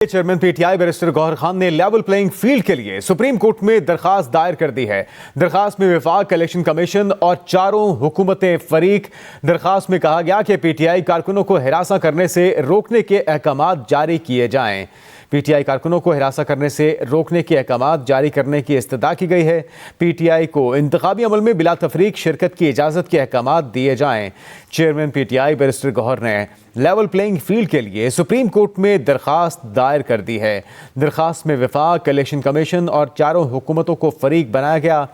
Chairman P T I barrister Gohar Khan نے level playing field کے لیے سپریم کورٹ میں درخواست دائر کر دی ہے۔ درخواست میں وفاق الیکشن کمیشن اور چاروں حکومتیں فریق۔ درخواست میں کہا گیا کہ پی ٹی آئی کارکنوں کو ہراساں کرنے سے روکنے کے احکامات جاری کیے جائیں۔ پی ٹی آئی کارکنوں کو ہراساں کرنے سے روکنے کے احکامات جاری کرنے کی استدعا کی گئی ہے۔ پی ٹی آئی کو انتخابی عمل میں بلا تفریق شرکت کی اجازت کے احکامات دیے جائیں۔ Chairman P T I barrister Gohar نے لیول پلینگ فیلڈ کے لیے سپریم کورٹ میں درخواست دائر کر دی ہے۔ درخواست میں وفاق الیکشن کمیشن اور چاروں حکومتوں کو فریق بنایا گیا۔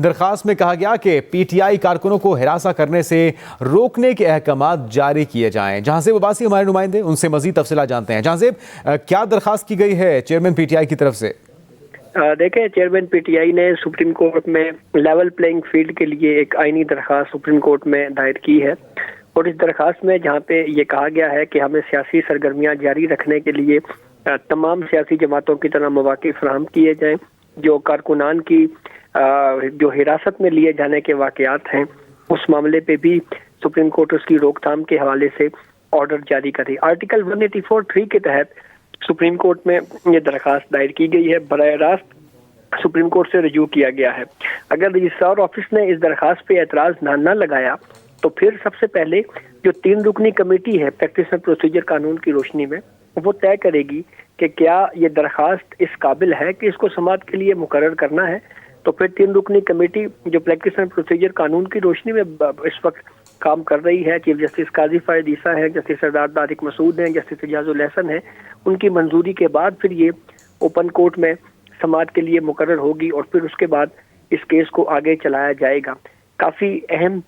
درخواست میں کہا گیا کہ پی ٹی آئی کارکنوں کو ہراساں کرنے سے روکنے کے احکامات جاری کیے جائیں۔ جہاں زیب عباسی ہمارے نمائندے، ان سے مزید تفصیلات جانتے ہیں۔ جہاں زیب، کیا درخواست کی گئی ہے چیئرمین پی ٹی آئی کی طرف سے؟ دیکھیں، چیئرمین پی ٹی آئی نے سپریم کورٹ میں لیول پلینگ فیلڈ کے لیے ایک آئینی درخواست سپریم کورٹ میں دائر کی ہے، اور اس درخواست میں جہاں پہ یہ کہا گیا ہے کہ ہمیں سیاسی سرگرمیاں جاری رکھنے کے لیے تمام سیاسی جماعتوں کی طرح مواقع فراہم کیے جائیں، جو کارکنان کی جو حراست میں لیے جانے کے واقعات ہیں اس معاملے پہ بھی سپریم کورٹ اس کی روک تھام کے حوالے سے آرڈر جاری کرے۔ آرٹیکل 184(3) کے تحت سپریم کورٹ میں یہ درخواست دائر کی گئی ہے، براہ راست سپریم کورٹ سے رجوع کیا گیا ہے۔ اگر رجسٹرار آفس نے اس درخواست پہ اعتراض نہ لگایا تو پھر سب سے پہلے جو 3 رکنی کمیٹی ہے پریکٹس اینڈ پروسیجر قانون کی روشنی میں، وہ طے کرے گی کہ کیا یہ درخواست اس قابل ہے کہ اس کو سماعت کے لیے مقرر کرنا ہے۔ تو پھر 3 رکنی کمیٹی جو پریکٹس اینڈ پروسیجر قانون کی روشنی میں اس وقت کام کر رہی ہے، چیف جسٹس قاضی فائد عیسیٰ ہے، جسٹس سردار طارق مسعود ہیں، جسٹس اجاز الحسن ہے، ان کی منظوری کے بعد پھر یہ اوپن کورٹ میں سماعت کے لیے مقرر ہوگی، اور پھر اس کے بعد اس کیس کو آگے چلایا جائے گا۔ کافی اہم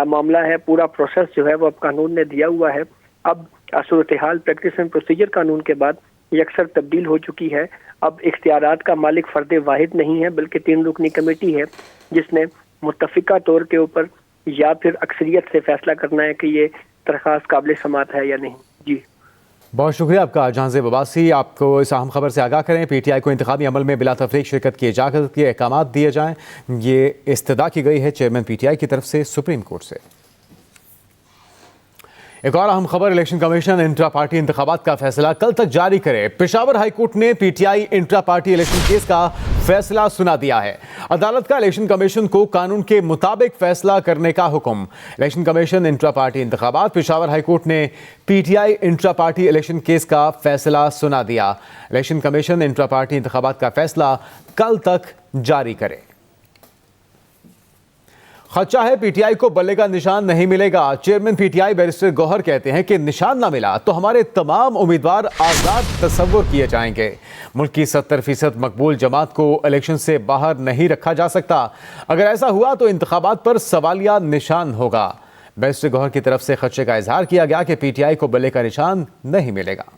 معاملہ ہے، پورا پروسیس جو ہے وہ اب قانون نے دیا ہوا ہے۔ اب صورتحال پریکٹس اینڈ پروسیجر قانون کے بعد یکسر تبدیل ہو چکی ہے۔ اب اختیارات کا مالک فرد واحد نہیں ہے، بلکہ 3 رکنی کمیٹی ہے جس نے متفقہ طور کے اوپر یا پھر اکثریت سے فیصلہ کرنا ہے کہ یہ درخواست قابل سماعت ہے یا نہیں۔ جی بہت شکریہ آپ کا جہاں زیب عباسی۔ آپ کو اس اہم خبر سے آگاہ کریں، پی ٹی آئی کو انتخابی عمل میں بلا تفریق شرکت کی اجازت کے احکامات دیے جائیں، یہ استدعا کی گئی ہے چیئرمین پی ٹی آئی کی طرف سے سپریم کورٹ سے۔ ایک اور اہم خبر، الیکشن کمیشن انٹرا پارٹی انتخابات کا فیصلہ کل تک جاری کرے۔ پشاور ہائی کورٹ نے پی ٹی آئی انٹرا پارٹی الیکشن کیس کا فیصلہ سنا دیا ہے۔ عدالت کا الیکشن کمیشن کو قانون کے مطابق فیصلہ کرنے کا حکم۔ الیکشن کمیشن انٹرا پارٹی انتخابات، پشاور ہائی کورٹ نے پی ٹی آئی انٹرا پارٹی الیکشن کیس کا فیصلہ سنا دیا۔ الیکشن کمیشن انٹرا پارٹی انتخابات کا فیصلہ کل تک جاری کرے۔ خدشہ ہے پی ٹی آئی کو بلے کا نشان نہیں ملے گا۔ Chairman P T I barrister Gohar کہتے ہیں کہ نشان نہ ملا تو ہمارے تمام امیدوار آزاد تصور کیے جائیں گے۔ ملک کی 70% مقبول جماعت کو الیکشن سے باہر نہیں رکھا جا سکتا۔ اگر ایسا ہوا تو انتخابات پر سوالیہ نشان ہوگا۔ بیرسٹر گوہر کی طرف سے خدشے کا اظہار کیا گیا کہ پی ٹی آئی کو بلے کا نشان نہیں ملے گا۔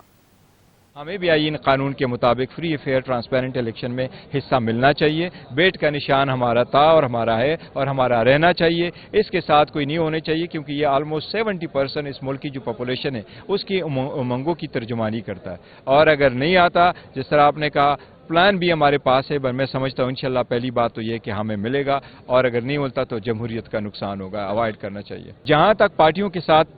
ہمیں بھی آئین قانون کے مطابق فری فیئر ٹرانسپیرنٹ الیکشن میں حصہ ملنا چاہیے۔ بیٹ کا نشان ہمارا تھا اور ہمارا ہے اور ہمارا رہنا چاہیے، اس کے ساتھ کوئی نہیں ہونے چاہیے، کیونکہ یہ آلموسٹ 70% اس ملک کی جو پاپولیشن ہے اس کی امنگوں کی ترجمانی کرتا ہے۔ اور اگر نہیں آتا، جس طرح آپ نے کہا، پلان بھی ہمارے پاس ہے، میں سمجھتا ہوں انشاءاللہ پہلی بات تو یہ کہ ہمیں ملے گا، اور اگر نہیں ملتا تو جمہوریت کا نقصان ہوگا، اوائڈ کرنا چاہیے۔ جہاں تک پارٹیوں کے ساتھ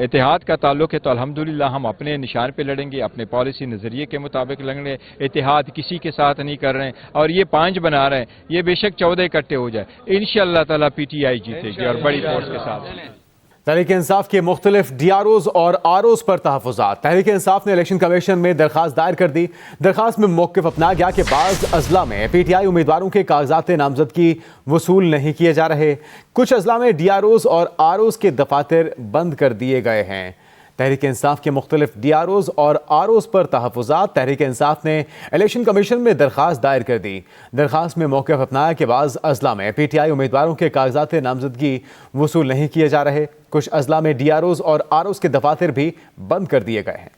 اتحاد کا تعلق ہے تو الحمدللہ ہم اپنے نشان پہ لڑیں گے، اپنے پالیسی نظریے کے مطابق لڑیں گے۔ اتحاد کسی کے ساتھ نہیں کر رہے ہیں، اور یہ 5 بنا رہے ہیں، یہ بے شک 14 اکٹھے ہو جائے، انشاءاللہ تعالی پی ٹی آئی جیتے گی اور بڑی فورس کے ساتھ۔ تحریک انصاف کے مختلف ڈی آر اوز اور آر اوز پر تحفظات۔ تحریک انصاف نے الیکشن کمیشن میں درخواست دائر کر دی۔ درخواست میں موقف اپنایا گیا کہ بعض اضلاع میں پی ٹی آئی امیدواروں کے کاغذات نامزدگی وصول نہیں کیے جا رہے۔ کچھ اضلاع میں ڈی آر اوز اور آر اوز کے دفاتر بند کر دیے گئے ہیں۔ تحریک انصاف کے مختلف ڈی آر اوز اور آر اوز پر تحفظات۔ تحریک انصاف نے الیکشن کمیشن میں درخواست دائر کر دی۔ درخواست میں موقف اپنایا کہ بعض اضلاع میں پی ٹی آئی امیدواروں کے کاغذات نامزدگی وصول نہیں کیے جا رہے۔ کچھ اضلاع میں ڈی آر اوز اور آر اوز کے دفاتر بھی بند کر دیے گئے ہیں۔